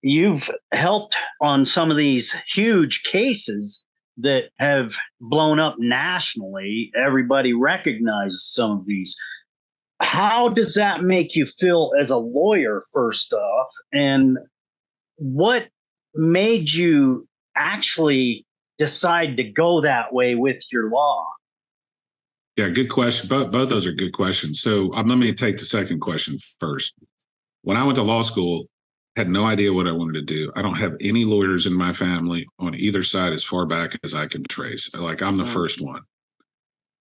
you've helped on some of these huge cases that have blown up nationally. Everybody recognizes some of these. How does that make you feel as a lawyer, first off? And what made you actually decide to go that way with your law? Yeah, good question. Both those are good questions. So let me take the second question first. When I went to law school, had no idea what I wanted to do. I don't have any lawyers in my family on either side as far back as I can trace. Like, I'm the first one.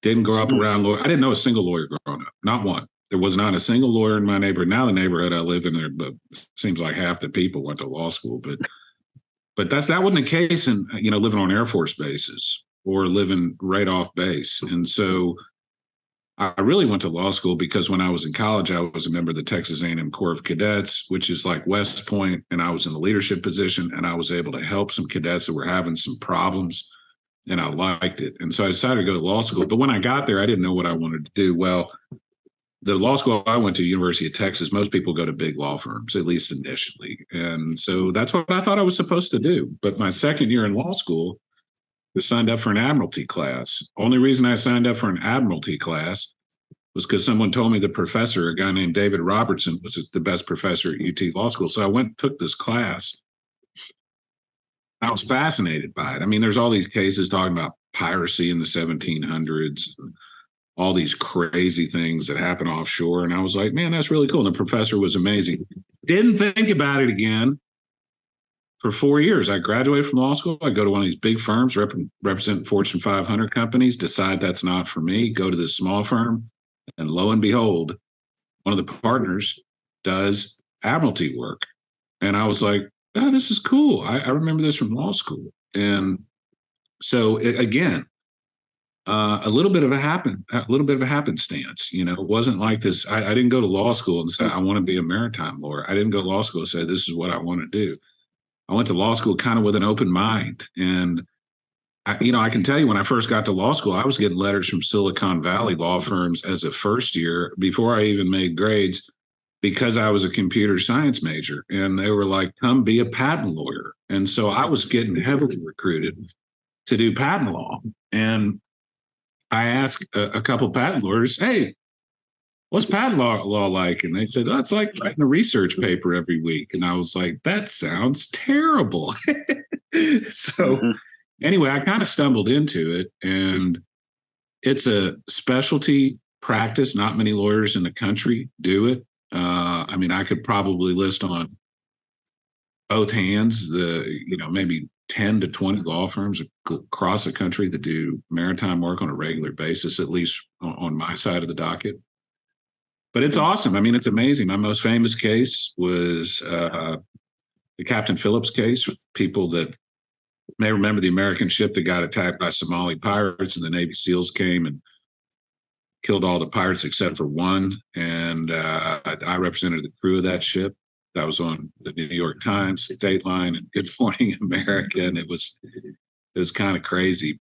Didn't grow up around lawyer. I didn't know a single lawyer growing up, not one. There was not a single lawyer in my neighborhood. Now the neighborhood I live in, there, but seems like half the people went to law school. But that wasn't the case in living on Air Force bases or living right off base. And so I really went to law school because when I was in college, I was a member of the Texas A&M Corps of Cadets, which is like West Point, and I was in a leadership position, and I was able to help some cadets that were having some problems, and I liked it. And so I decided to go to law school. But when I got there, I didn't know what I wanted to do. Well, the law school I went to, University of Texas, most people go to big law firms, at least initially. And so that's what I thought I was supposed to do. But my second year in law school, I signed up for an admiralty class. Only reason I signed up for an admiralty class was because someone told me the professor, a guy named David Robertson, was the best professor at UT Law School. So I went and took this class. I was fascinated by it. I mean, there's all these cases talking about piracy in the 1700s, all these crazy things that happen offshore. And I was like, man, that's really cool. And the professor was amazing. Didn't think about it again for 4 years. I graduated from law school. I go to one of these big firms, represent Fortune 500 companies, decide that's not for me, go to this small firm. And lo and behold, one of the partners does admiralty work. And I was like, oh, this is cool. I remember this from law school. And so again, a little bit of a happenstance. It wasn't like this. I didn't go to law school and say, I want to be a maritime lawyer. I didn't go to law school and say, this is what I want to do. I went to law school kind of with an open mind. And I can tell you, when I first got to law school, I was getting letters from Silicon Valley law firms as a first year before I even made grades, because I was a computer science major. And they were like, come be a patent lawyer. And so I was getting heavily recruited to do patent law. And I asked a couple patent lawyers, hey, what's patent law like? And they said, oh, it's like writing a research paper every week. And I was like, that sounds terrible. So anyway, I kind of stumbled into it, and it's a specialty practice. Not many lawyers in the country do it. I mean, I could probably list on both hands maybe 10 to 20 law firms across the country that do maritime work on a regular basis, at least on my side of the docket. But it's awesome. I mean, it's amazing. My most famous case was the Captain Phillips case, with people that may remember the American ship that got attacked by Somali pirates, and the Navy SEALs came and killed all the pirates except for one. And I represented the crew of that ship. That was on the New York Times, Dateline, and Good Morning America. And it was kind of crazy.